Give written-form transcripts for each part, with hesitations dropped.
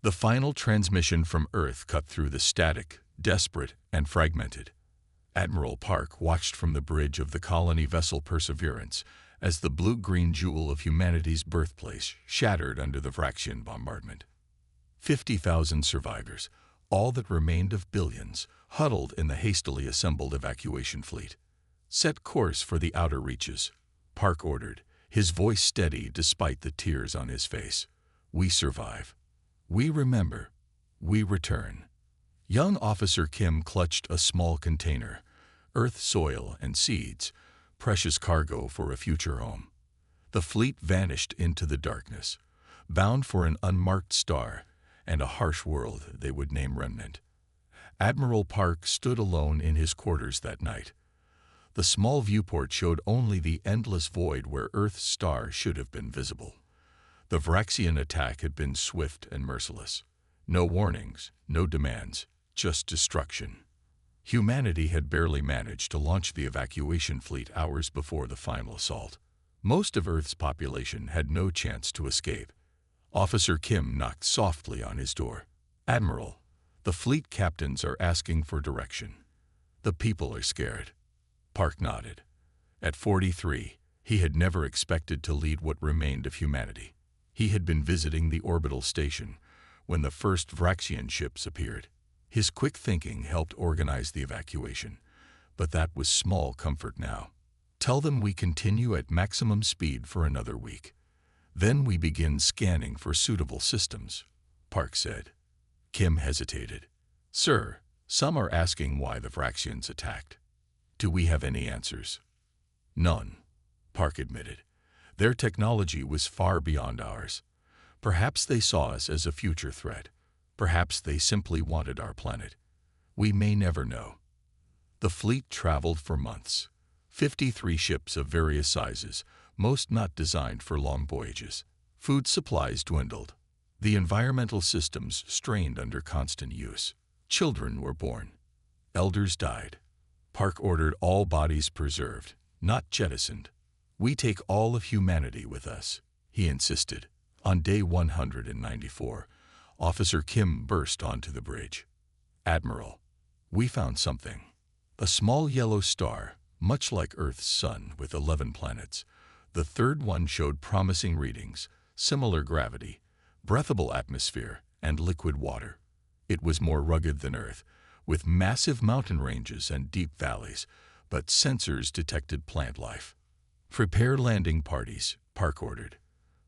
The final transmission from Earth cut through the static, desperate, and fragmented. Admiral Park watched from the bridge of the colony vessel Perseverance as the blue-green jewel of humanity's birthplace shattered under the Vraxian bombardment. 50,000 survivors, all that remained of billions, huddled in the hastily assembled evacuation fleet. "Set course for the outer reaches," Park ordered, his voice steady despite the tears on his face. "We survive. We remember. We return." Young Officer Kim clutched a small container, earth, soil, and seeds, precious cargo for a future home. The fleet vanished into the darkness, bound for an unmarked star and a harsh world they would name Remnant. Admiral Park stood alone in his quarters that night. The small viewport showed only the endless void where Earth's star should have been visible. The Vraxian attack had been swift and merciless. No warnings, no demands, just destruction. Humanity had barely managed to launch the evacuation fleet hours before the final assault. Most of Earth's population had no chance to escape. Officer Kim knocked softly on his door. "Admiral, the fleet captains are asking for direction. The people are scared." Park nodded. At 43, he had never expected to lead what remained of humanity. He had been visiting the orbital station when the first Vraxian ships appeared. His quick thinking helped organize the evacuation, but that was small comfort now. "Tell them we continue at maximum speed for another week. Then we begin scanning for suitable systems," Park said. Kim hesitated. "Sir, some are asking why the Vraxians attacked. Do we have any answers?" "None," Park admitted. "Their technology was far beyond ours. Perhaps they saw us as a future threat. Perhaps they simply wanted our planet. We may never know." The fleet traveled for months. 53 ships of various sizes, most not designed for long voyages. Food supplies dwindled. The environmental systems strained under constant use. Children were born. Elders died. Park ordered all bodies preserved, not jettisoned. "We take all of humanity with us," he insisted. On day 194, Officer Kim burst onto the bridge. "Admiral, we found something." A small yellow star, much like Earth's sun with 11 planets. The third one showed promising readings, similar gravity, breathable atmosphere, and liquid water. It was more rugged than Earth, with massive mountain ranges and deep valleys, but sensors detected plant life. "Prepare landing parties," Park ordered,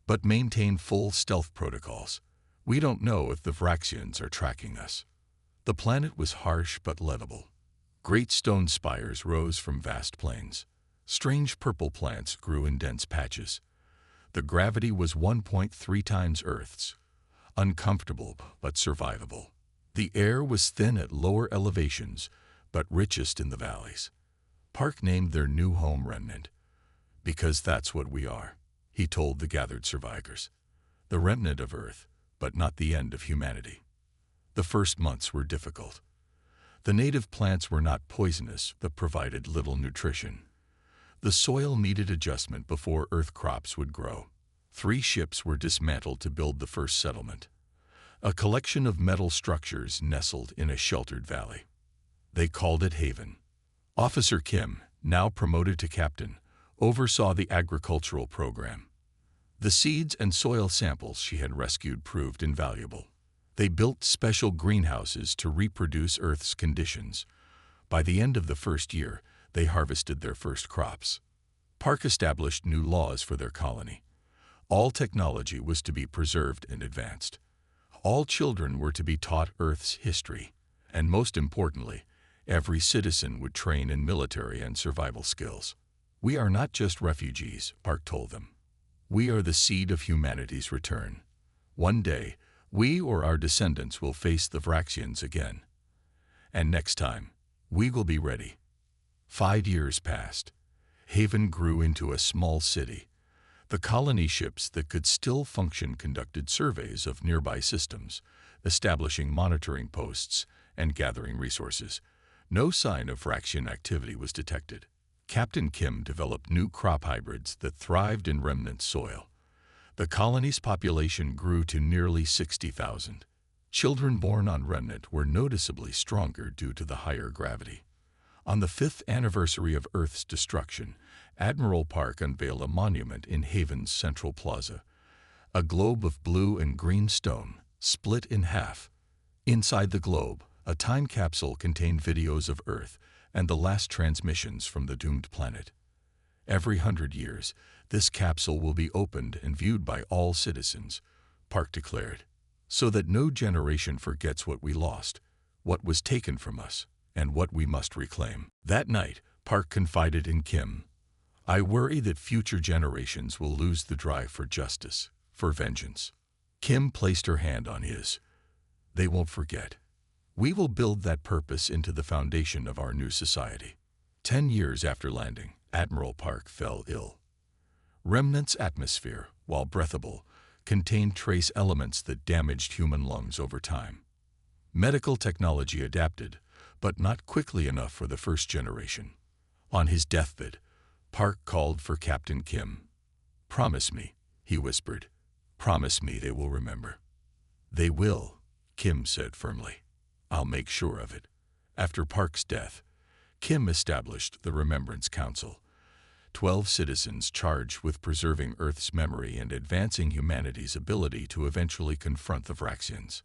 "but maintain full stealth protocols. We don't know if the Vraxians are tracking us." The planet was harsh but levelable. Great stone spires rose from vast plains. Strange purple plants grew in dense patches. The gravity was 1.3 times Earth's, uncomfortable but survivable. The air was thin at lower elevations, but richest in the valleys. Park named their new home Remnant. "Because that's what we are," he told the gathered survivors. "The remnant of Earth, but not the end of humanity." The first months were difficult. The native plants were not poisonous, but provided little nutrition. The soil needed adjustment before Earth crops would grow. 3 ships were dismantled to build the first settlement, a collection of metal structures nestled in a sheltered valley. They called it Haven. Officer Kim, now promoted to captain, oversaw the agricultural program. The seeds and soil samples she had rescued proved invaluable. They built special greenhouses to reproduce Earth's conditions. By the end of the first year, they harvested their first crops. Park established new laws for their colony. All technology was to be preserved and advanced. All children were to be taught Earth's history, and most importantly, every citizen would train in military and survival skills. "We are not just refugees," Park told them. "We are the seed of humanity's return. One day, we or our descendants will face the Vraxians again. And next time, we will be ready." 5 years passed. Haven grew into a small city. The colony ships that could still function conducted surveys of nearby systems, establishing monitoring posts and gathering resources. No sign of Vraxian activity was detected. Captain Kim developed new crop hybrids that thrived in remnant soil. The colony's population grew to nearly 60,000. Children born on Remnant were noticeably stronger due to the higher gravity. On the 5th anniversary of Earth's destruction, Admiral Park unveiled a monument in Haven's central plaza, a globe of blue and green stone, split in half. Inside the globe, a time capsule contained videos of Earth and the last transmissions from the doomed planet. Every 100 years, this capsule will be opened and viewed by all citizens, Park declared, so that no generation forgets what we lost, what was taken from us, and what we must reclaim. That night, Park confided in Kim, "I worry that future generations will lose the drive for justice, for vengeance." Kim placed her hand on his. "They won't forget. We will build that purpose into the foundation of our new society." 10 years after landing, Admiral Park fell ill. Remnant's atmosphere, while breathable, contained trace elements that damaged human lungs over time. Medical technology adapted, but not quickly enough for the first generation. On his deathbed, Park called for Captain Kim. "Promise me," he whispered. "Promise me they will remember." "They will," Kim said firmly. "I'll make sure of it." After Park's death, Kim established the Remembrance Council, 12 citizens charged with preserving Earth's memory and advancing humanity's ability to eventually confront the Vraxians.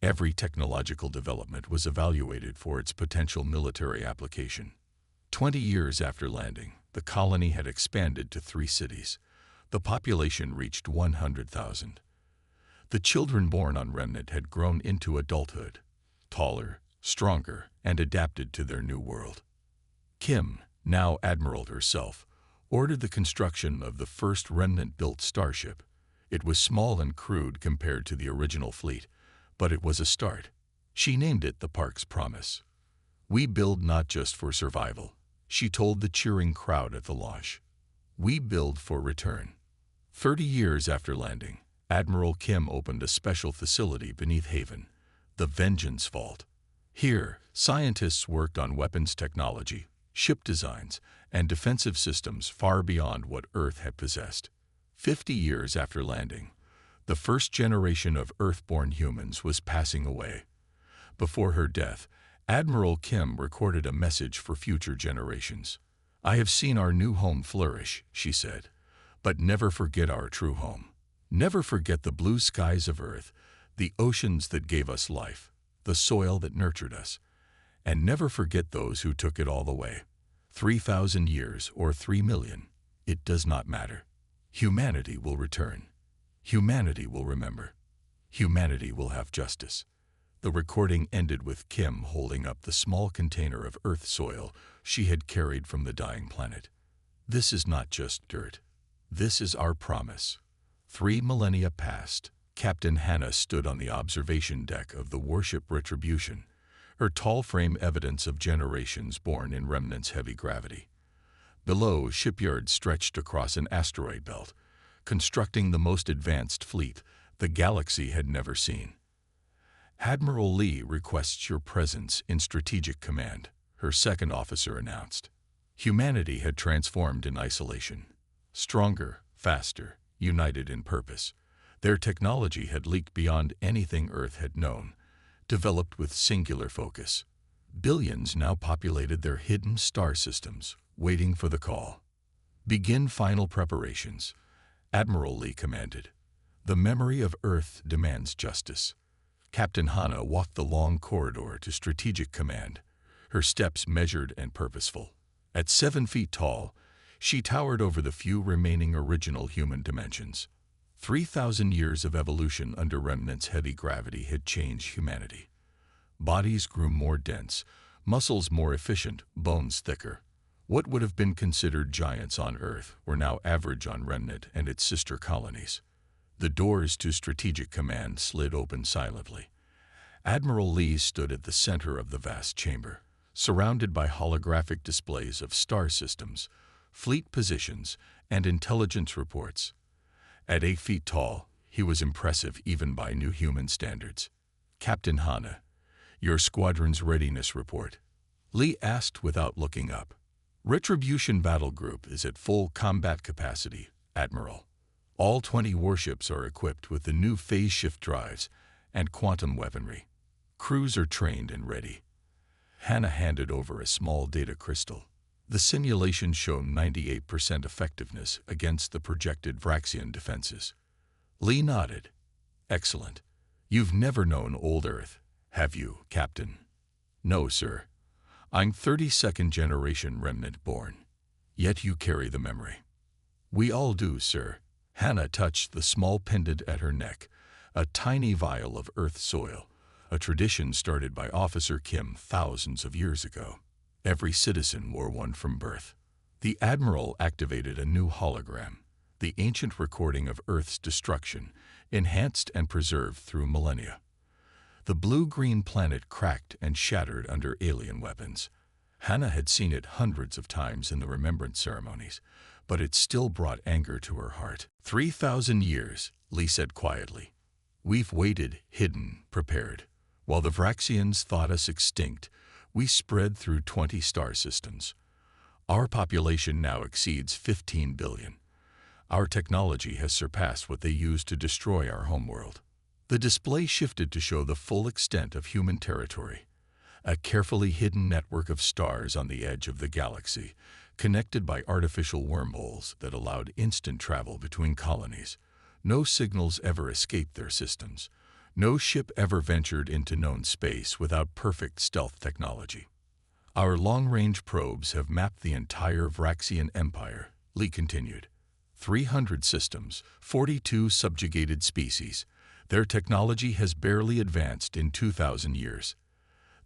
Every technological development was evaluated for its potential military application. 20 years after landing, the colony had expanded to 3 cities. The population reached 100,000. The children born on Remnant had grown into adulthood, taller, stronger, and adapted to their new world. Kim, now Admiral herself, ordered the construction of the first Remnant-built starship. It was small and crude compared to the original fleet, but it was a start. She named it the Park's Promise. "We build not just for survival," she told the cheering crowd at the launch. "We build for return." 30 years after landing, Admiral Kim opened a special facility beneath Haven, the Vengeance Vault. Here, scientists worked on weapons technology, ship designs, and defensive systems far beyond what Earth had possessed. 50 years after landing, the first generation of Earth-born humans was passing away. Before her death, Admiral Kim recorded a message for future generations. "I have seen our new home flourish," she said, "but never forget our true home. Never forget the blue skies of Earth, the oceans that gave us life, the soil that nurtured us, and never forget those who took it all away. 3,000 years or 3 million, it does not matter. Humanity will return. Humanity will remember. Humanity will have justice." The recording ended with Kim holding up the small container of Earth soil she had carried from the dying planet. "This is not just dirt. This is our promise." 3 millennia passed. Captain Hannah stood on the observation deck of the warship Retribution, her tall frame evidence of generations born in Remnant's heavy gravity. Below, shipyards stretched across an asteroid belt, constructing the most advanced fleet the galaxy had never seen. "Admiral Lee requests your presence in Strategic Command," her second officer announced. Humanity had transformed in isolation. Stronger, faster, united in purpose. Their technology had leaked beyond anything Earth had known, developed with singular focus. Billions now populated their hidden star systems, waiting for the call. "Begin final preparations," Admiral Lee commanded. "The memory of Earth demands justice." Captain Hannah walked the long corridor to Strategic Command, her steps measured and purposeful. At 7 feet tall, she towered over the few remaining original human dimensions. 3,000 years of evolution under Remnant's heavy gravity had changed humanity. Bodies grew more dense, muscles more efficient, bones thicker. What would have been considered giants on Earth were now average on Remnant and its sister colonies. The doors to Strategic Command slid open silently. Admiral Lee stood at the center of the vast chamber, surrounded by holographic displays of star systems, fleet positions, and intelligence reports. At 8 feet tall, he was impressive even by new human standards. "Captain Hannah, your squadron's readiness report," Lee asked without looking up. "Retribution Battle Group is at full combat capacity, Admiral. All 20 warships are equipped with the new phase shift drives, and quantum weaponry. Crews are trained and ready. Hannah handed over a small data crystal. The simulation showed 98% effectiveness against the projected Vraxian defenses. Lee nodded. Excellent. You've never known old Earth, have you, Captain? No, sir. I'm 32nd generation remnant born. Yet you carry the memory. We all do, sir. Hannah touched the small pendant at her neck, a tiny vial of Earth soil, a tradition started by Officer Kim thousands of years ago. Every citizen wore one from birth. The Admiral activated a new hologram, the ancient recording of Earth's destruction, enhanced and preserved through millennia. The blue-green planet cracked and shattered under alien weapons. Hannah had seen it hundreds of times in the remembrance ceremonies, but it still brought anger to her heart. 3,000 years, Lee said quietly. We've waited, hidden, prepared. While the Vraxians thought us extinct, we spread through 20 star systems. Our population now exceeds 15 billion. Our technology has surpassed what they used to destroy our homeworld. The display shifted to show the full extent of human territory. A carefully hidden network of stars on the edge of the galaxy, connected by artificial wormholes that allowed instant travel between colonies. No signals ever escaped their systems. No ship ever ventured into known space without perfect stealth technology. Our long-range probes have mapped the entire Vraxian Empire, Lee continued. 300 systems, 42 subjugated species. Their technology has barely advanced in 2,000 years.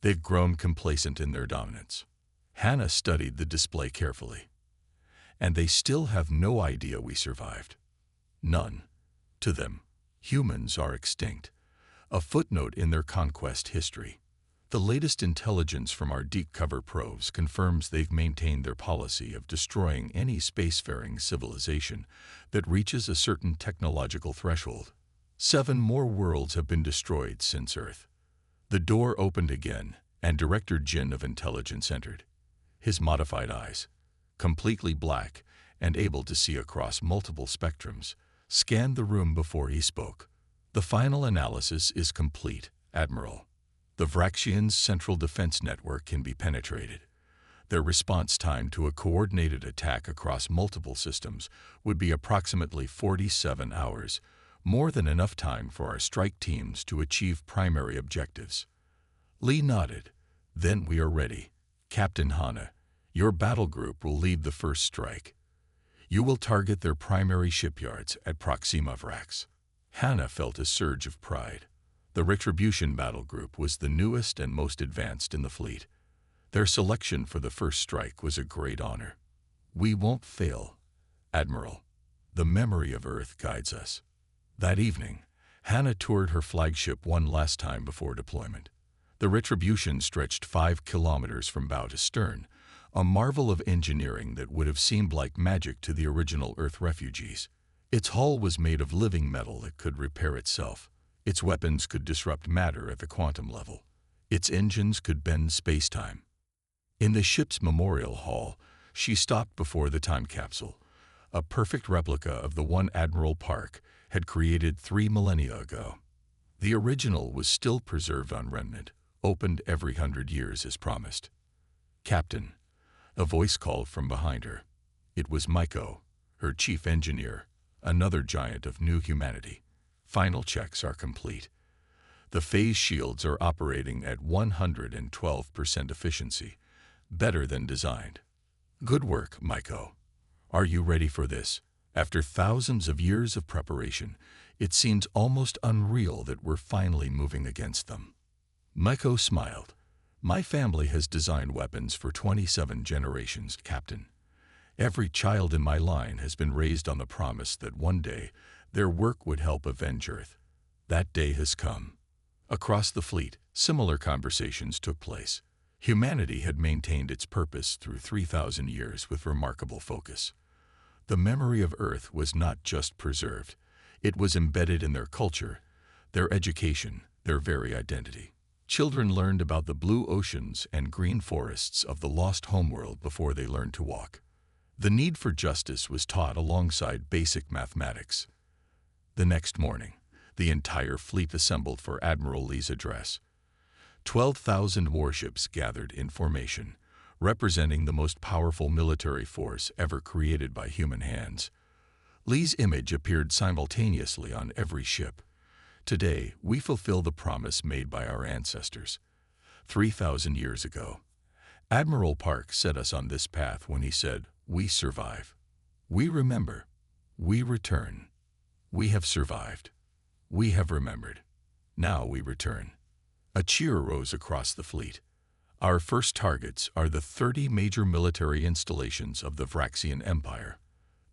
They've grown complacent in their dominance. Hannah studied the display carefully. And they still have no idea we survived. None. To them, humans are extinct. A footnote in their conquest history. The latest intelligence from our deep cover probes confirms they've maintained their policy of destroying any spacefaring civilization that reaches a certain technological threshold. 7 more worlds have been destroyed since Earth. The door opened again, and Director Jin of Intelligence entered. His modified eyes, completely black and able to see across multiple spectrums, scanned the room before he spoke. The final analysis is complete, Admiral. The Vraxians' central defense network can be penetrated. Their response time to a coordinated attack across multiple systems would be approximately 47 hours, more than enough time for our strike teams to achieve primary objectives. Lee nodded. Then we are ready. Captain Hannah, your battle group will lead the first strike. You will target their primary shipyards at Proxima Vrax. Hannah felt a surge of pride. The Retribution Battle Group was the newest and most advanced in the fleet. Their selection for the first strike was a great honor. We won't fail, Admiral. The memory of Earth guides us. That evening, Hannah toured her flagship one last time before deployment. The Retribution stretched 5 kilometers from bow to stern, a marvel of engineering that would have seemed like magic to the original Earth refugees. Its hull was made of living metal that could repair itself. Its weapons could disrupt matter at the quantum level. Its engines could bend space-time. In the ship's memorial hall, she stopped before the time capsule, a perfect replica of the one Admiral Park had created 3 millennia ago. The original was still preserved on remnant, opened every 100 years as promised. Captain, a voice called from behind her. It was Maiko, her chief engineer, another giant of new humanity. Final checks are complete. The phase shields are operating at 112% efficiency, better than designed. Good work, Maiko. Are you ready for this? After thousands of years of preparation, it seems almost unreal that we're finally moving against them. Maiko smiled. My family has designed weapons for 27 generations, Captain. Every child in my line has been raised on the promise that one day their work would help avenge Earth. That day has come. Across the fleet, similar conversations took place. Humanity had maintained its purpose through 3,000 years with remarkable focus. The memory of Earth was not just preserved. It was embedded in their culture, their education, their very identity. Children learned about the blue oceans and green forests of the lost homeworld before they learned to walk. The need for justice was taught alongside basic mathematics. The next morning, The entire fleet assembled for Admiral Lee's address. 12,000 warships gathered in formation, representing the most powerful military force ever created by human hands. Lee's image appeared simultaneously on every ship. Today, we fulfill the promise made by our ancestors. 3,000 years ago, Admiral Park set us on this path when he said, "We survive. We remember. We return. We have survived. We have remembered. Now we return." A cheer rose across the fleet. Our first targets are the 30 major military installations of the Vraxian Empire.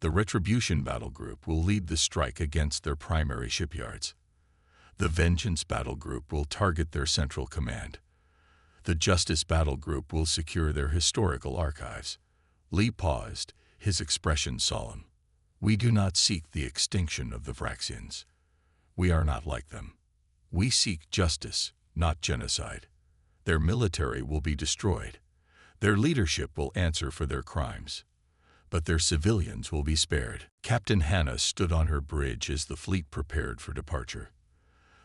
The Retribution Battle Group will lead the strike against their primary shipyards. The Vengeance Battle Group will target their central command. The Justice Battle Group will secure their historical archives. Lee paused, his expression solemn. We do not seek the extinction of the Vraxians. We are not like them. We seek justice, not genocide. Their military will be destroyed. Their leadership will answer for their crimes. But their civilians will be spared. Captain Hannah stood on her bridge as the fleet prepared for departure.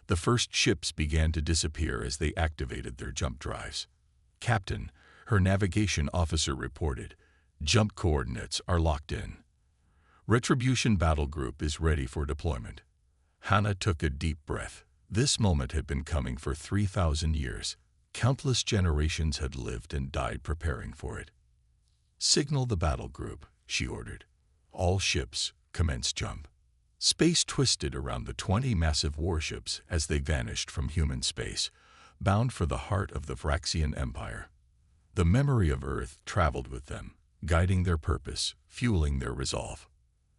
The first ships began to disappear as they activated their jump drives. "Captain," her navigation officer reported, "jump coordinates are locked in. Retribution Battle Group is ready for deployment." Hannah took a deep breath. This moment had been coming for 3,000 years. Countless generations had lived and died preparing for it. "Signal the battle group," she ordered. All ships commenced jump. Space twisted around the 20 massive warships as they vanished from human space, bound for the heart of the Vraxian Empire. The memory of Earth traveled with them, guiding their purpose, fueling their resolve.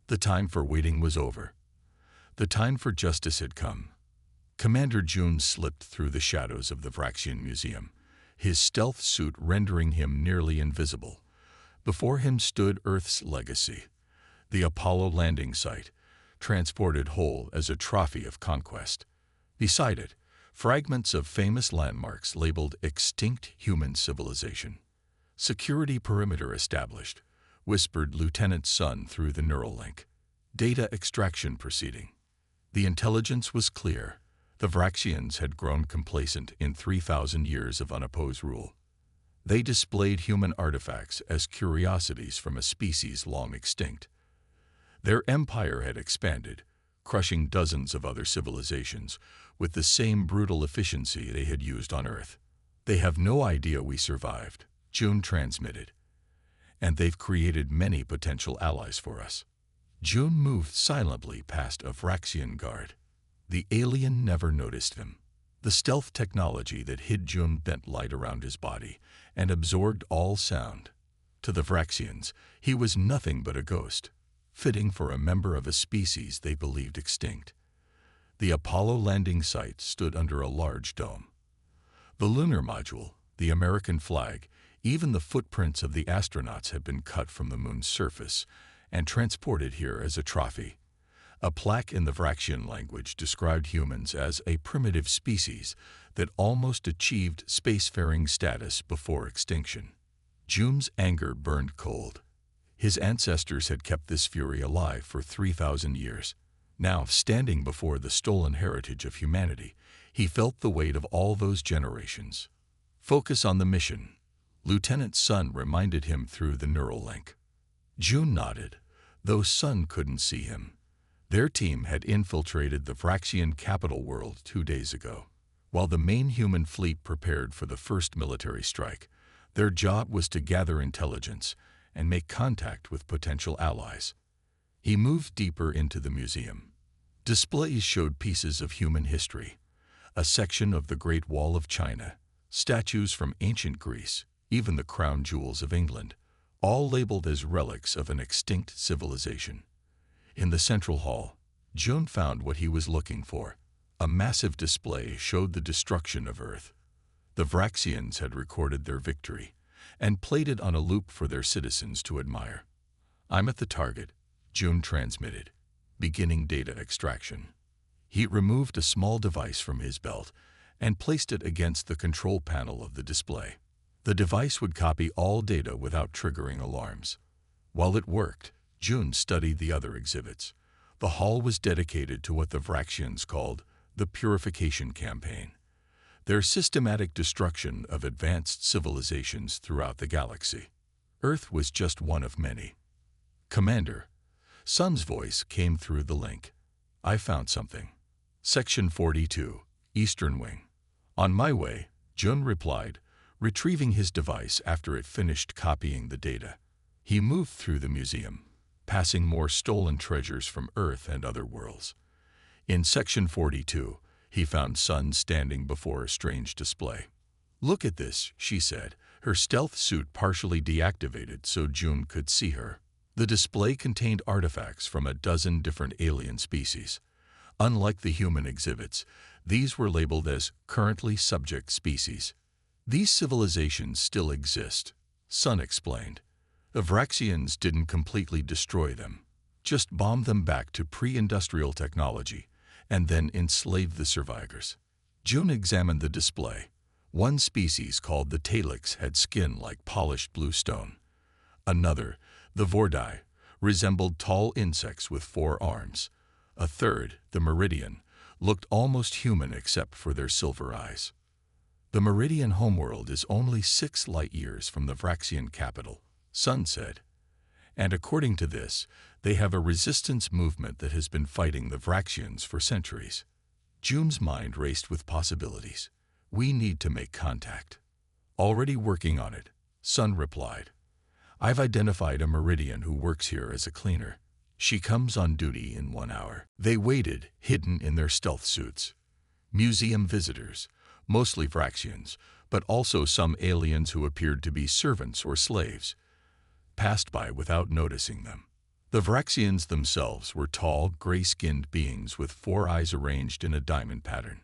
The time for waiting was over. The time for justice had come. Commander June slipped through the shadows of the Vraxian Museum, his stealth suit rendering him nearly invisible. Before him stood Earth's legacy, the Apollo landing site, transported whole as a trophy of conquest. Beside it, fragments of famous landmarks labeled extinct human civilization. "Security perimeter established," whispered Lieutenant Sun through the neural link. "Data extraction proceeding." The intelligence was clear. The Vraxians had grown complacent in 3,000 years of unopposed rule. They displayed human artifacts as curiosities from a species long extinct. Their empire had expanded, crushing dozens of other civilizations with the same brutal efficiency they had used on Earth. "They have no idea we survived," June transmitted. "And they've created many potential allies for us." June moved silently past a Vraxian guard. The alien never noticed him. The stealth technology that hid June bent light around his body and absorbed all sound. To the Vraxians, he was nothing but a ghost, fitting for a member of a species they believed extinct. The Apollo landing site stood under a large dome. The lunar module, the American flag, even the footprints of the astronauts had been cut from the moon's surface and transported here as a trophy. A plaque in the Vraxian language described humans as a primitive species that almost achieved spacefaring status before extinction. June's anger burned cold. His ancestors had kept this fury alive for 3,000 years. Now, standing before the stolen heritage of humanity, he felt the weight of all those generations. "Focus on the mission," Lieutenant Sun reminded him through the neural link. June nodded, though Sun couldn't see him. Their team had infiltrated the Vraxian capital world 2 days ago. While the main human fleet prepared for the first military strike, their job was to gather intelligence and make contact with potential allies. He moved deeper into the museum. Displays showed pieces of human history, a section of the Great Wall of China, statues from ancient Greece, even the crown jewels of England, all labeled as relics of an extinct civilization. In the central hall, June found what he was looking for. A massive display showed the destruction of Earth. The Vraxians had recorded their victory and played it on a loop for their citizens to admire. "I'm at the target," June transmitted, beginning data extraction. He removed a small device from his belt and placed it against the control panel of the display. The device would copy all data without triggering alarms. While it worked, June studied the other exhibits. The hall was dedicated to what the Vraxians called the Purification Campaign. Their systematic destruction of advanced civilizations throughout the galaxy. Earth was just one of many. Commander, Sun's voice came through the link. I found something. Section 42, Eastern Wing. On my way, Jun replied, retrieving his device after it finished copying the data. He moved through the museum, passing more stolen treasures from Earth and other worlds. In Section 42, he found Sun standing before a strange display. Look at this, she said, her stealth suit partially deactivated so Jun could see her. The display contained artifacts from a dozen different alien species. Unlike the human exhibits, these were labeled as currently subject species. These civilizations still exist, Sun explained. The Vraxians didn't completely destroy them, just bombed them back to pre-industrial technology, and then enslaved the survivors. Jun examined the display. One species called the Talix had skin like polished blue stone. Another, the Vordai, resembled tall insects with 4 arms. A third, the Meridian, looked almost human except for their silver eyes. The Meridian homeworld is only 6 light-years from the Vraxian capital, Sun said. And according to this, they have a resistance movement that has been fighting the Vraxians for centuries. Jun's mind raced with possibilities. We need to make contact. Already working on it, Sun replied. I've identified a Meridian who works here as a cleaner. She comes on duty in 1 hour. They waited, hidden in their stealth suits. Museum visitors, mostly Vraxians, but also some aliens who appeared to be servants or slaves, passed by without noticing them. The Vraxians themselves were tall, gray-skinned beings with 4 eyes arranged in a diamond pattern.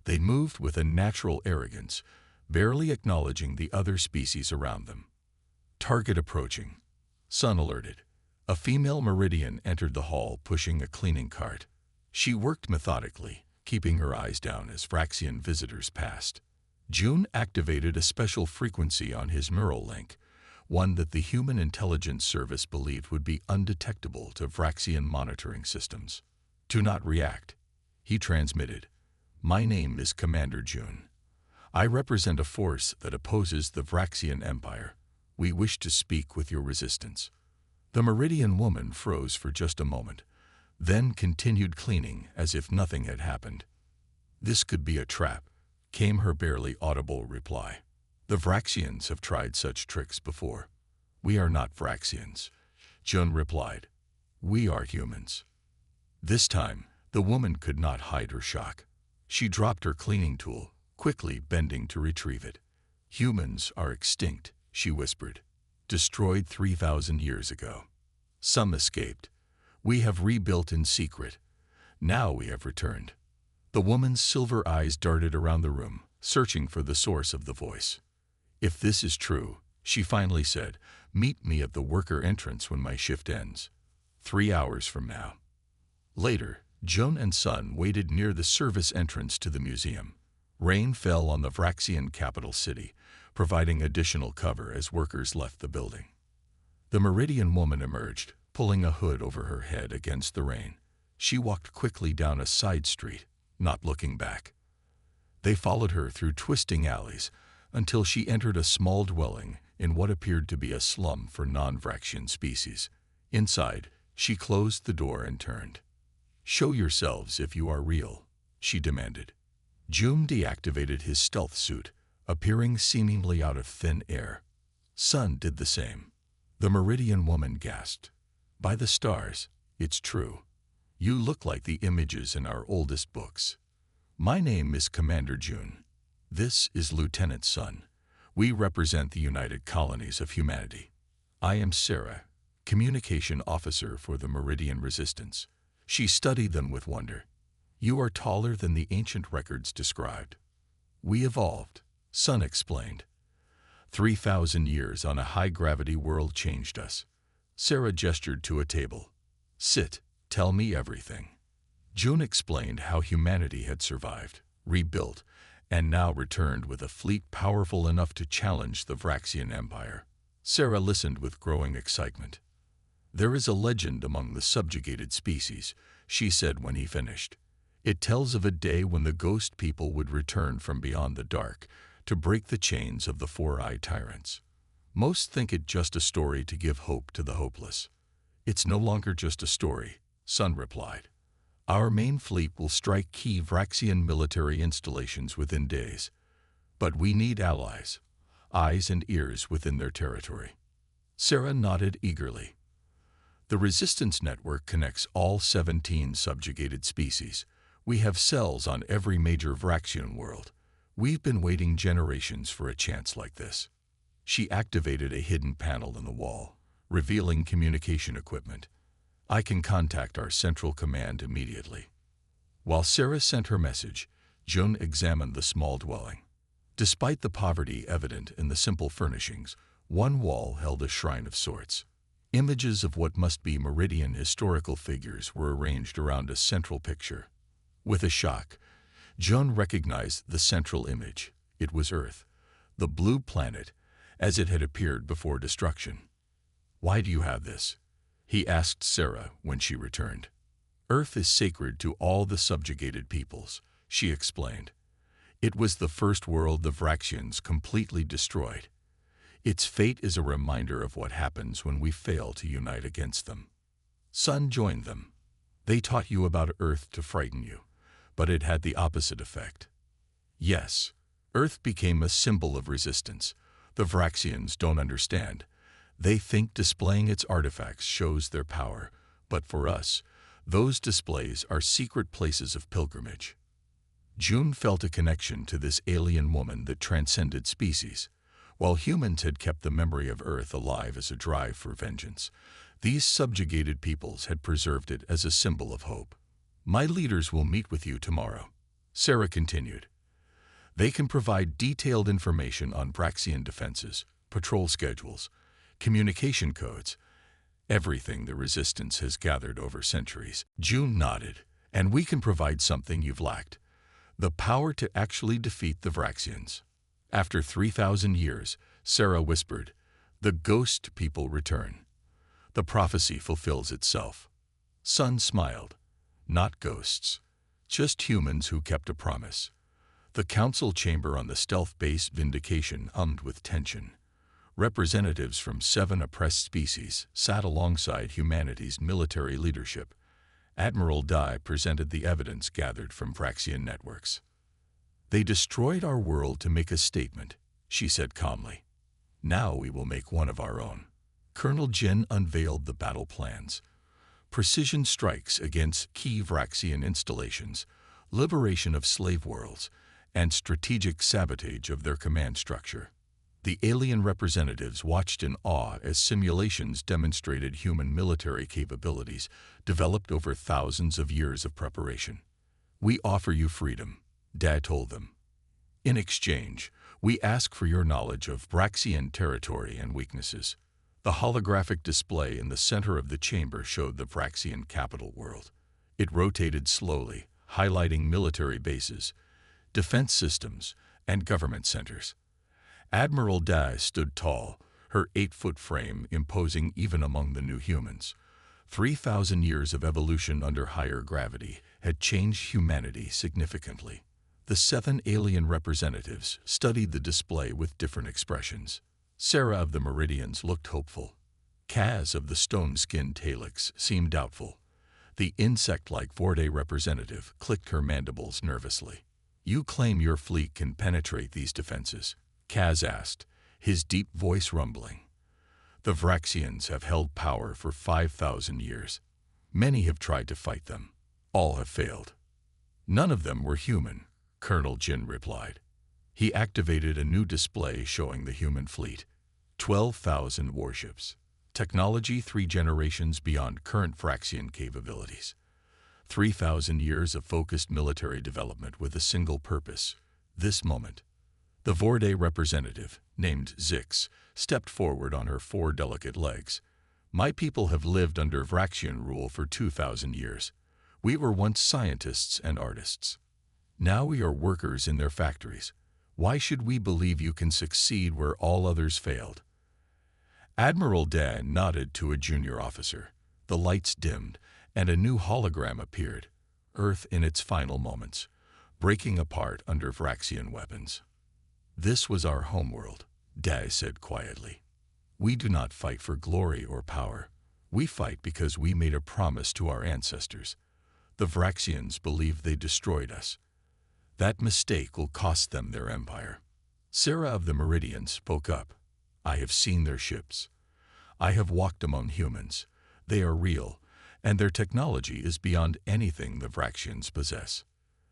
They moved with a natural arrogance, barely acknowledging the other species around them. Target approaching, Sun alerted. A female Meridian entered the hall pushing a cleaning cart. She worked methodically, keeping her eyes down as Vraxian visitors passed. Jun activated a special frequency on his mural link, one that the Human Intelligence Service believed would be undetectable to Vraxian monitoring systems. Do not react, he transmitted. My name is Commander Jun. I represent a force that opposes the Vraxian Empire. We wish to speak with your resistance. The Meridian woman froze for just a moment, then continued cleaning as if nothing had happened. This could be a trap, came her barely audible reply. The Vraxians have tried such tricks before. We are not Vraxians, Jun replied. We are humans. This time, the woman could not hide her shock. She dropped her cleaning tool, quickly bending to retrieve it. Humans are extinct, she whispered. Destroyed 3,000 years ago. Some escaped. We have rebuilt in secret. Now we have returned. The woman's silver eyes darted around the room, searching for the source of the voice. If this is true, she finally said, meet me at the worker entrance when my shift ends. 3 hours from now. Later, Jun and Sun waited near the service entrance to the museum. Rain fell on the Vraxian capital city, providing additional cover as workers left the building. The Meridian woman emerged, pulling a hood over her head against the rain. She walked quickly down a side street, not looking back. They followed her through twisting alleys until she entered a small dwelling in what appeared to be a slum for non-Vraxian species. Inside, she closed the door and turned. Show yourselves if you are real, she demanded. Jun deactivated his stealth suit, appearing seemingly out of thin air. Sun did the same. The Meridian woman gasped. By the stars, it's true. You look like the images in our oldest books. My name is Commander Jun. This is Lieutenant Sun. We represent the United Colonies of Humanity. I am Sarah, Communication Officer for the Meridian Resistance. She studied them with wonder. You are taller than the ancient records described. We evolved, Sun explained. 3,000 years on a high-gravity world changed us. Sarah gestured to a table. Sit, tell me everything. Jun explained how humanity had survived, rebuilt, and now returned with a fleet powerful enough to challenge the Vraxian Empire. Sarah listened with growing excitement. There is a legend among the subjugated species, she said when he finished. It tells of a day when the ghost people would return from beyond the dark to break the chains of the four-eyed tyrants. Most think it just a story to give hope to the hopeless. It's no longer just a story, Sun replied. Our main fleet will strike key Vraxian military installations within days. But we need allies, eyes and ears within their territory. Sarah nodded eagerly. The Resistance Network connects all 17 subjugated species. We have cells on every major Vraxian world. We've been waiting generations for a chance like this. She activated a hidden panel in the wall, revealing communication equipment. I can contact our central command immediately. While Sarah sent her message, June examined the small dwelling. Despite the poverty evident in the simple furnishings, one wall held a shrine of sorts. Images of what must be Meridian historical figures were arranged around a central picture. With a shock, June recognized the central image. It was Earth, the blue planet, as it had appeared before destruction. Why do you have this? He asked Sarah when she returned. Earth is sacred to all the subjugated peoples, she explained. It was the first world the Vraxians completely destroyed. Its fate is a reminder of what happens when we fail to unite against them. Sun joined them. They taught you about Earth to frighten you, but it had the opposite effect. Yes, Earth became a symbol of resistance. The Vraxians don't understand. They think displaying its artifacts shows their power, but for us, those displays are secret places of pilgrimage. June felt a connection to this alien woman that transcended species. While humans had kept the memory of Earth alive as a drive for vengeance, these subjugated peoples had preserved it as a symbol of hope. My leaders will meet with you tomorrow, Sarah continued. They can provide detailed information on Vraxian defenses, patrol schedules, communication codes, everything the Resistance has gathered over centuries. June nodded. And we can provide something you've lacked, the power to actually defeat the Vraxians. After 3,000 years, Sarah whispered, the ghost people return. The prophecy fulfills itself. Sun smiled. Not ghosts, just humans who kept a promise. The council chamber on the stealth base Vindication hummed with tension. Representatives from 7 oppressed species sat alongside humanity's military leadership. Admiral Dai presented the evidence gathered from Vraxian networks. They destroyed our world to make a statement, she said calmly. Now we will make one of our own. Colonel Jin unveiled the battle plans. Precision strikes against key Vraxian installations, liberation of slave worlds, and strategic sabotage of their command structure. The alien representatives watched in awe as simulations demonstrated human military capabilities developed over thousands of years of preparation. We offer you freedom, Dad told them. In exchange, we ask for your knowledge of Vraxian territory and weaknesses. The holographic display in the center of the chamber showed the Vraxian capital world. It rotated slowly, highlighting military bases, defense systems, and government centers. Admiral Dai stood tall, her 8-foot frame imposing even among the new humans. 3,000 years of evolution under higher gravity had changed humanity significantly. The 7 alien representatives studied the display with different expressions. Sarah of the Meridians looked hopeful. Kaz of the stone-skinned Talix seemed doubtful. The insect-like Vorde representative clicked her mandibles nervously. You claim your fleet can penetrate these defenses? Kaz asked, his deep voice rumbling. The Vraxians have held power for 5,000 years. Many have tried to fight them. All have failed. None of them were human, Colonel Jin replied. He activated a new display showing the human fleet. 12,000 warships. Technology 3 generations beyond current Vraxian capabilities. 3,000 years of focused military development with a single purpose, this moment. The Vorde representative, named Zix, stepped forward on her 4 delicate legs. My people have lived under Vraxian rule for 2,000 years. We were once scientists and artists. Now we are workers in their factories. Why should we believe you can succeed where all others failed? Admiral Dan nodded to a junior officer. The lights dimmed, and a new hologram appeared. Earth in its final moments, breaking apart under Vraxian weapons. "This was our homeworld," Dai said quietly. "We do not fight for glory or power. We fight because we made a promise to our ancestors. The Vraxians believe they destroyed us. That mistake will cost them their empire." Sarah of the Meridian spoke up. "I have seen their ships. I have walked among humans. They are real, and their technology is beyond anything the Vraxians possess."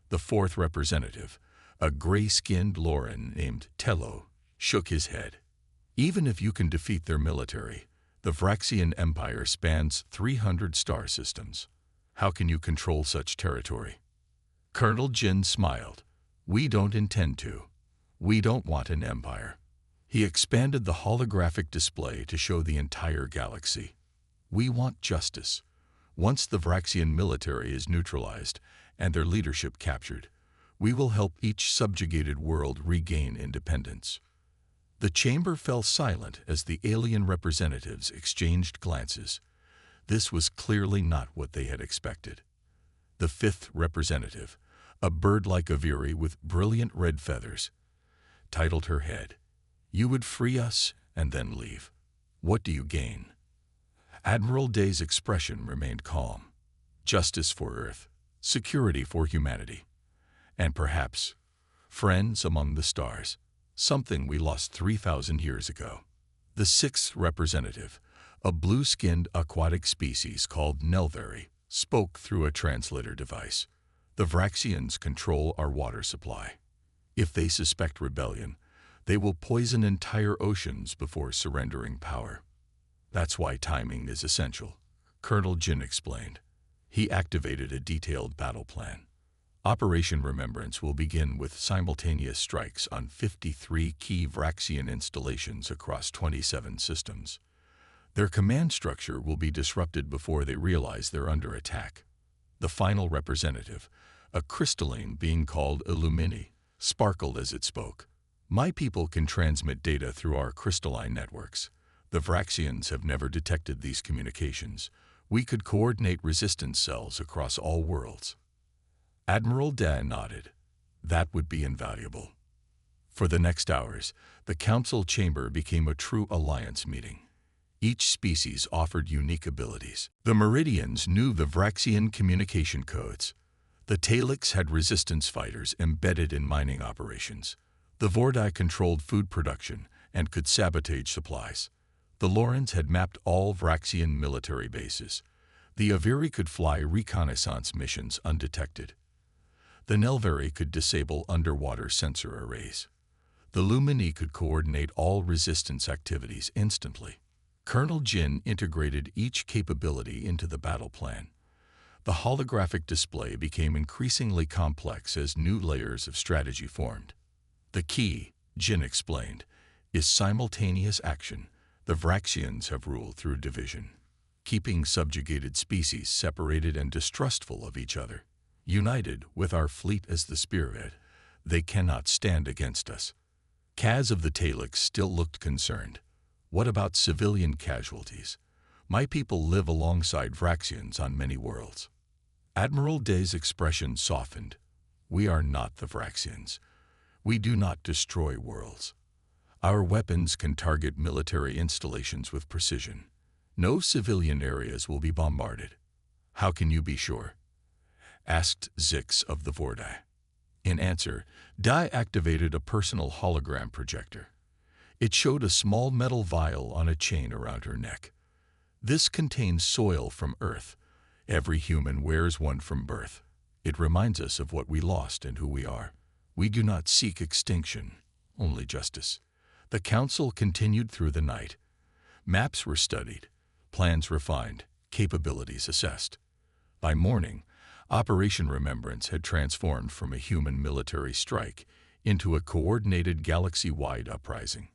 The fourth representative, a gray-skinned Lauren named Tello, shook his head. "Even if you can defeat their military, the Vraxian Empire spans 300 star systems. How can you control such territory?" Colonel Jin smiled. "We don't intend to. We don't want an empire." He expanded the holographic display to show the entire galaxy. "We want justice. Once the Vraxian military is neutralized and their leadership captured, we will help each subjugated world regain independence." The chamber fell silent as the alien representatives exchanged glances. This was clearly not what they had expected. The fifth representative, a bird like Aviri with brilliant red feathers, titled her head. "You would free us and then leave. What do you gain?" Admiral Day's expression remained calm. "Justice for Earth, security for humanity, and perhaps friends among the stars, something we lost 3,000 years ago." The sixth representative, a blue-skinned aquatic species called Nelvari, spoke through a translator device. "The Vraxians control our water supply. If they suspect rebellion, they will poison entire oceans before surrendering power. That's why timing is essential," Colonel Jin explained. He activated a detailed battle plan. Operation Remembrance will begin with simultaneous strikes on 53 key Vraxian installations across 27 systems. Their command structure will be disrupted before they realize they're under attack. The final representative, a crystalline being called Illumini, sparkled as it spoke. "My people can transmit data through our crystalline networks. The Vraxians have never detected these communications. We could coordinate resistance cells across all worlds." Admiral Dan nodded. "That would be invaluable." For the next hours, the council chamber became a true alliance meeting. Each species offered unique abilities. The Meridians knew the Vraxian communication codes. The Talix had resistance fighters embedded in mining operations. The Vordai controlled food production and could sabotage supplies. The Lorens had mapped all Vraxian military bases. The Aviri could fly reconnaissance missions undetected. The Nelvari could disable underwater sensor arrays. The Lumini could coordinate all resistance activities instantly. Colonel Jin integrated each capability into the battle plan. The holographic display became increasingly complex as new layers of strategy formed. "The key," Jin explained, "is simultaneous action. The Vraxians have ruled through division, keeping subjugated species separated and distrustful of each other. United, with our fleet as the spearhead, they cannot stand against us." Kaz of the Talix still looked concerned. "What about civilian casualties? My people live alongside Vraxians on many worlds." Admiral Day's expression softened. "We are not the Vraxians. We do not destroy worlds. Our weapons can target military installations with precision. No civilian areas will be bombarded." "How can you be sure?" asked Zix of the Vordai. In answer, Dai activated a personal hologram projector. It showed a small metal vial on a chain around her neck. "This contains soil from Earth. Every human wears one from birth. It reminds us of what we lost and who we are. We do not seek extinction, only justice." The council continued through the night. Maps were studied, plans refined, capabilities assessed. By morning, Operation Remembrance had transformed from a human military strike into a coordinated galaxy-wide uprising.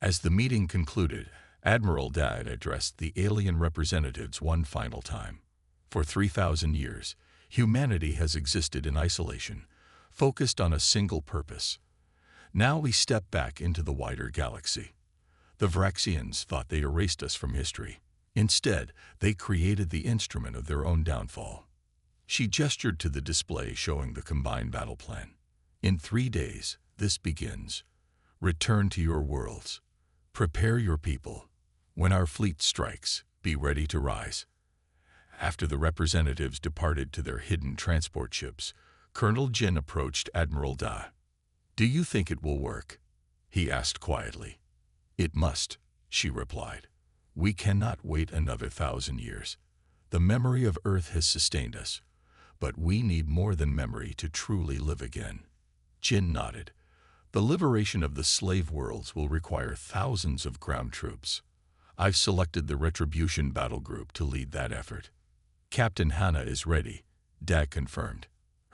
As the meeting concluded, Admiral Dad addressed the alien representatives one final time. "For 3,000 years, humanity has existed in isolation, focused on a single purpose. Now we step back into the wider galaxy. The Vraxians thought they erased us from history. Instead, they created the instrument of their own downfall." She gestured to the display showing the combined battle plan. In 3 days, this begins. Return to your worlds. Prepare your people. When our fleet strikes, be ready to rise. After the representatives departed to their hidden transport ships, Colonel Jin approached Admiral Da. "Do you think it will work?" he asked quietly. "It must," she replied. "We cannot wait another 1,000 years. The memory of Earth has sustained us, but we need more than memory to truly live again." Jin nodded. "The liberation of the slave worlds will require thousands of ground troops. I've selected the Retribution Battle Group to lead that effort." "Captain Hannah is ready," Da confirmed.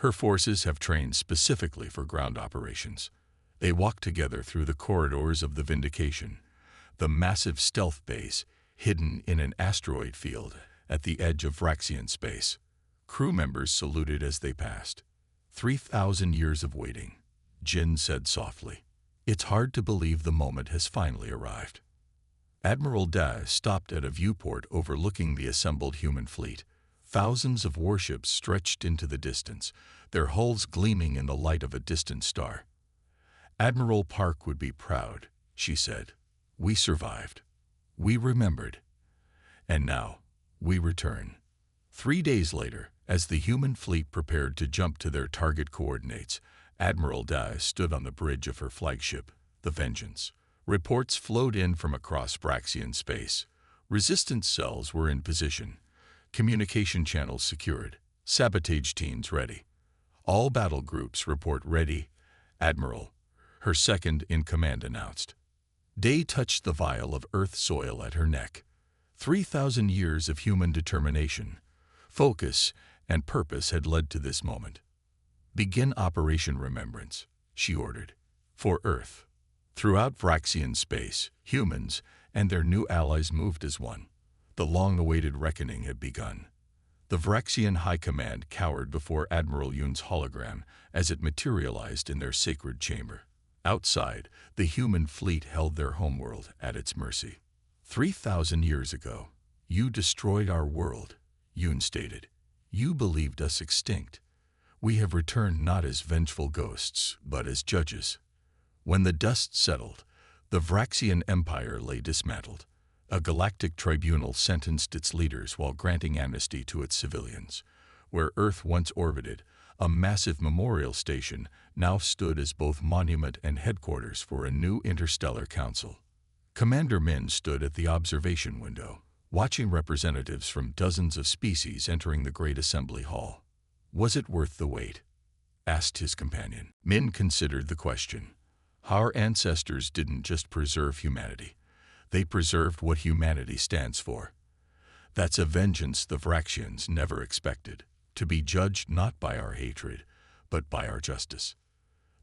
"Her forces have trained specifically for ground operations." They walked together through the corridors of the Vindication, the massive stealth base hidden in an asteroid field at the edge of Vraxian space. Crew members saluted as they passed. 3,000 years of waiting, Jin said softly. "It's hard to believe the moment has finally arrived." Admiral Da stopped at a viewport overlooking the assembled human fleet. Thousands of warships stretched into the distance, their hulls gleaming in the light of a distant star. "Admiral Park would be proud," she said. "We survived. We remembered. And now, we return." 3 days later, as the human fleet prepared to jump to their target coordinates, Admiral Da stood on the bridge of her flagship, the Vengeance. Reports flowed in from across Vraxian space. Resistance cells were in position, communication channels secured, sabotage teams ready. "All battle groups report ready, Admiral," her second-in-command announced. Day touched the vial of Earth soil at her neck. 3,000 years of human determination, focus, and purpose had led to this moment. "Begin Operation Remembrance," she ordered. "For Earth." Throughout Vraxian space, humans and their new allies moved as one. The long-awaited reckoning had begun. The Vraxian High Command cowered before Admiral Yoon's hologram as it materialized in their sacred chamber. Outside, the human fleet held their homeworld at its mercy. 3,000 years ago, you destroyed our world, Yoon stated. You believed us extinct. We have returned not as vengeful ghosts, but as judges. When the dust settled, the Vraxian Empire lay dismantled. A galactic tribunal sentenced its leaders while granting amnesty to its civilians. Where Earth once orbited, a massive memorial station now stood as both monument and headquarters for a new interstellar council. Commander Min stood at the observation window, watching representatives from dozens of species entering the Great Assembly Hall. "Was it worth the wait?" asked his companion. Min considered the question. Our ancestors didn't just preserve humanity. They preserved what humanity stands for. That's a vengeance the Vraxians never expected, to be judged not by our hatred, but by our justice.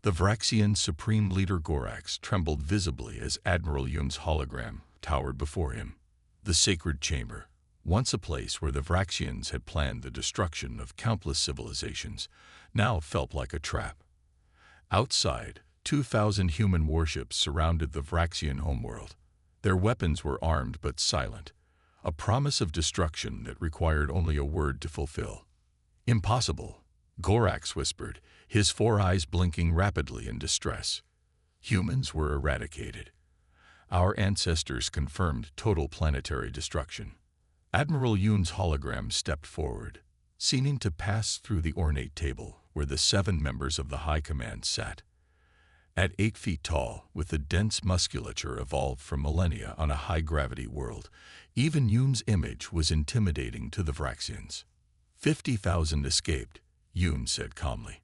The Vraxian Supreme Leader Gorax trembled visibly as Admiral Yoon's hologram towered before him. The sacred chamber, once a place where the Vraxians had planned the destruction of countless civilizations, now felt like a trap. Outside, 2,000 human warships surrounded the Vraxian homeworld. Their weapons were armed but silent, a promise of destruction that required only a word to fulfill. "Impossible," Gorax whispered, his 4 eyes blinking rapidly in distress. "Humans were eradicated. Our ancestors confirmed total planetary destruction." Admiral Yoon's hologram stepped forward, seeming to pass through the ornate table where the 7 members of the High Command sat. At 8 feet tall, with the dense musculature evolved from millennia on a high-gravity world, even Yoon's image was intimidating to the Vraxians. 50,000 escaped, Yoon said calmly.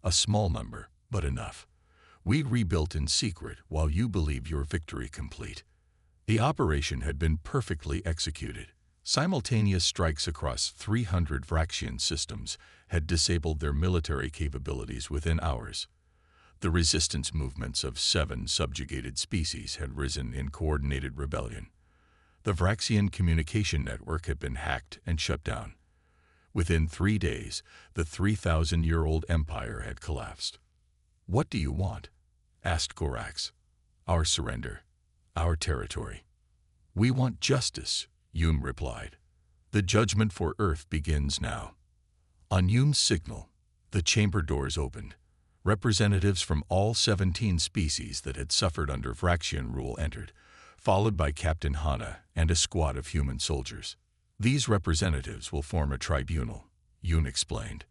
"A small number, but enough. We rebuilt in secret while you believe your victory complete." The operation had been perfectly executed. Simultaneous strikes across 300 Vraxian systems had disabled their military capabilities within hours. The resistance movements of 7 subjugated species had risen in coordinated rebellion. The Vraxian communication network had been hacked and shut down. Within 3 days, the 3,000-year-old empire had collapsed. "What do you want?" asked Gorax. "Our surrender. Our territory." "We want justice," Yoon replied. "The judgment for Earth begins now." On Hume's signal, the chamber doors opened. Representatives from all 17 species that had suffered under Vraxian rule entered, followed by Captain Hana and a squad of human soldiers. These representatives will form a tribunal, Yoon explained.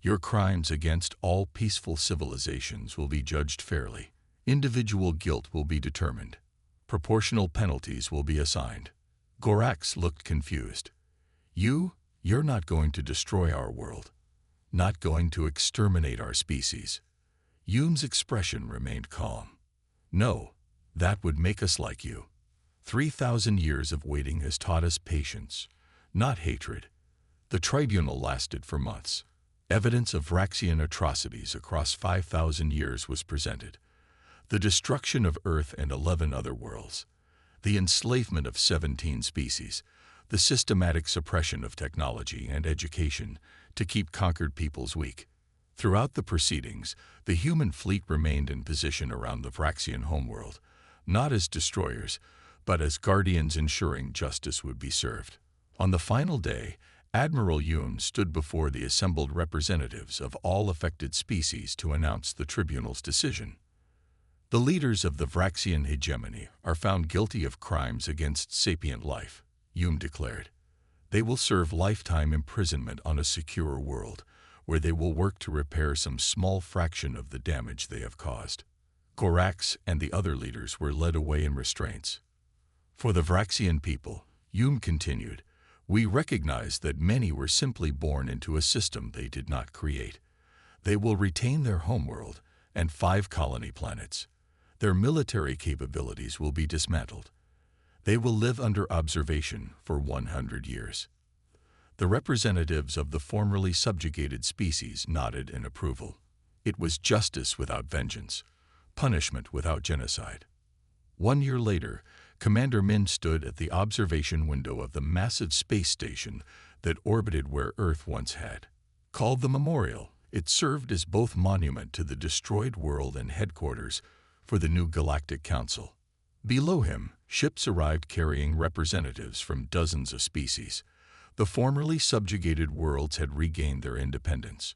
Your crimes against all peaceful civilizations will be judged fairly. Individual guilt will be determined. Proportional penalties will be assigned. Gorax looked confused. You're not going to destroy our world. Not going to exterminate our species. Yoon's expression remained calm. No, that would make us like you. 3,000 years of waiting has taught us patience, not hatred. The tribunal lasted for months. Evidence of Vraxian atrocities across 5,000 years was presented. The destruction of Earth and 11 other worlds. The enslavement of 17 species. The systematic suppression of technology and education to keep conquered peoples weak. Throughout the proceedings, the human fleet remained in position around the Vraxian homeworld, not as destroyers, but as guardians ensuring justice would be served. On the final day, Admiral Yoon stood before the assembled representatives of all affected species to announce the tribunal's decision. The leaders of the Vraxian hegemony are found guilty of crimes against sapient life, Yoon declared. They will serve lifetime imprisonment on a secure world, where they will work to repair some small fraction of the damage they have caused. Gorax and the other leaders were led away in restraints. For the Vraxian people, Yoon continued, we recognize that many were simply born into a system they did not create. They will retain their homeworld and 5 colony planets. Their military capabilities will be dismantled. They will live under observation for 100 years. The representatives of the formerly subjugated species nodded in approval. It was justice without vengeance, punishment without genocide. 1 year later, Commander Min stood at the observation window of the massive space station that orbited where Earth once had. Called the Memorial, it served as both monument to the destroyed world and headquarters for the new Galactic Council. Below him, ships arrived carrying representatives from dozens of species. The formerly subjugated worlds had regained their independence.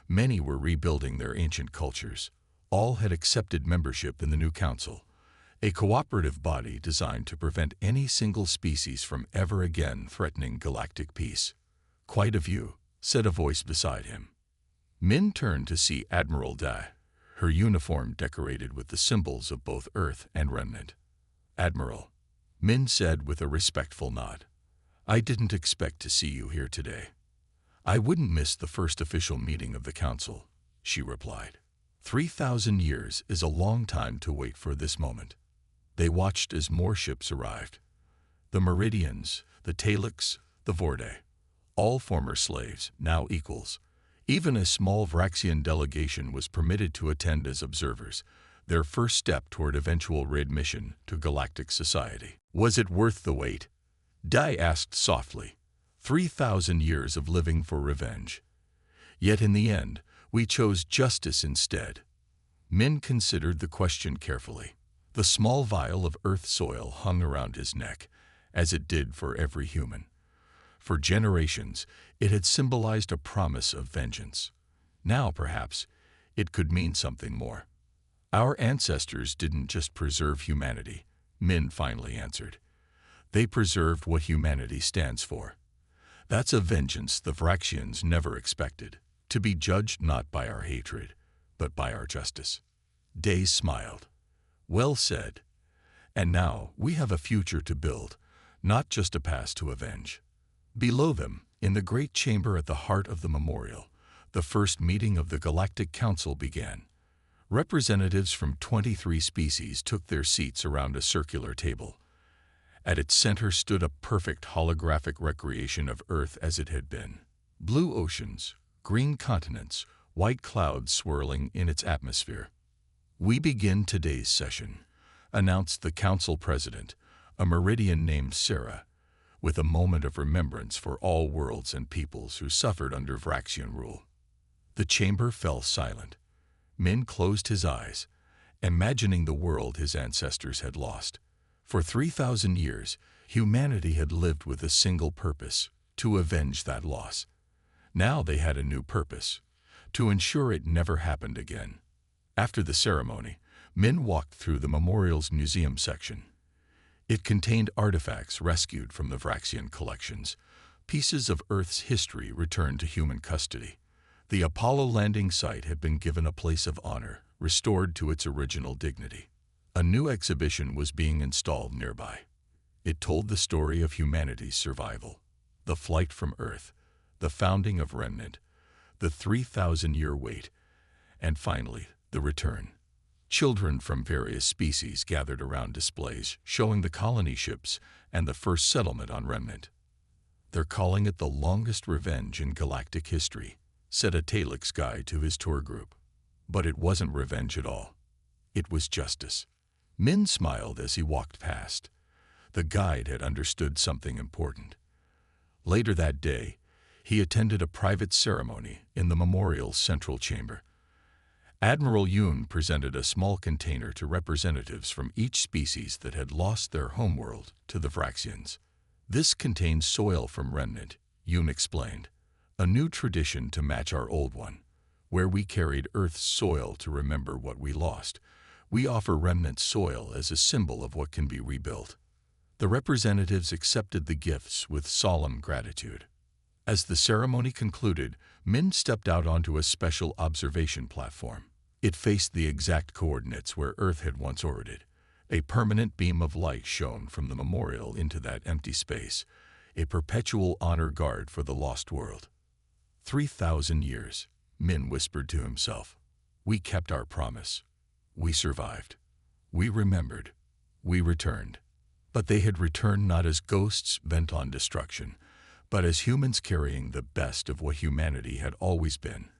Many were rebuilding their ancient cultures. All had accepted membership in the new council, a cooperative body designed to prevent any single species from ever again threatening galactic peace. Quite a view, said a voice beside him. Min turned to see Admiral Da, her uniform decorated with the symbols of both Earth and Remnant. Admiral, Min said with a respectful nod. I didn't expect to see you here today. I wouldn't miss the first official meeting of the council, she replied. 3,000 years is a long time to wait for this moment. They watched as more ships arrived. The Meridians, the Talix, the Vorde, all former slaves, now equals. Even a small Vraxian delegation was permitted to attend as observers, their first step toward eventual readmission to galactic society. Was it worth the wait? Dai asked softly. 3,000 years of living for revenge. Yet in the end, we chose justice instead. Min considered the question carefully. The small vial of earth soil hung around his neck, as it did for every human. For generations, it had symbolized a promise of vengeance. Now, perhaps, it could mean something more. Our ancestors didn't just preserve humanity, Min finally answered. They preserved what humanity stands for. That's a vengeance the Vraxians never expected, to be judged not by our hatred, but by our justice. Day smiled. Well said. And now we have a future to build, not just a past to avenge. Below them, in the great chamber at the heart of the memorial, the first meeting of the Galactic Council began. Representatives from 23 species took their seats around a circular table. At its center stood a perfect holographic recreation of Earth as it had been. Blue oceans, green continents, white clouds swirling in its atmosphere. We begin today's session, announced the council president, a Meridian named Sarah, with a moment of remembrance for all worlds and peoples who suffered under Vraxian rule. The chamber fell silent. Min closed his eyes, imagining the world his ancestors had lost. For 3,000 years, humanity had lived with a single purpose, to avenge that loss. Now they had a new purpose: to ensure it never happened again. After the ceremony, Min walked through the memorial's museum section. It contained artifacts rescued from the Vraxian collections, pieces of Earth's history returned to human custody. The Apollo landing site had been given a place of honor, restored to its original dignity. A new exhibition was being installed nearby. It told the story of humanity's survival, the flight from Earth, the founding of Remnant, the 3,000-year wait, and finally, the return. Children from various species gathered around displays showing the colony ships and the first settlement on Remnant. "They're calling it the longest revenge in galactic history," said a Talix guide to his tour group. But it wasn't revenge at all. It was justice. Min smiled as he walked past. The guide had understood something important. Later that day, he attended a private ceremony in the memorial's central chamber. Admiral Yoon presented a small container to representatives from each species that had lost their homeworld to the Vraxians. "This contains soil from Remnant," Yoon explained, "a new tradition to match our old one, where we carried Earth's soil to remember what we lost. We offer Remnant soil as a symbol of what can be rebuilt." The representatives accepted the gifts with solemn gratitude. As the ceremony concluded, Min stepped out onto a special observation platform. It faced the exact coordinates where Earth had once orbited. A permanent beam of light shone from the memorial into that empty space, a perpetual honor guard for the lost world. 3,000 years, Min whispered to himself. We kept our promise. We survived. We remembered. We returned. But they had returned not as ghosts bent on destruction, but as humans carrying the best of what humanity had always been.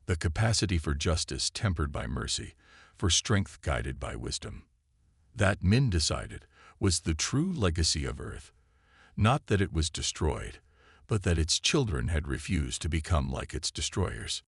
The capacity for justice tempered by mercy, for strength guided by wisdom. That, Min decided, was the true legacy of Earth. Not that it was destroyed, but that its children had refused to become like its destroyers.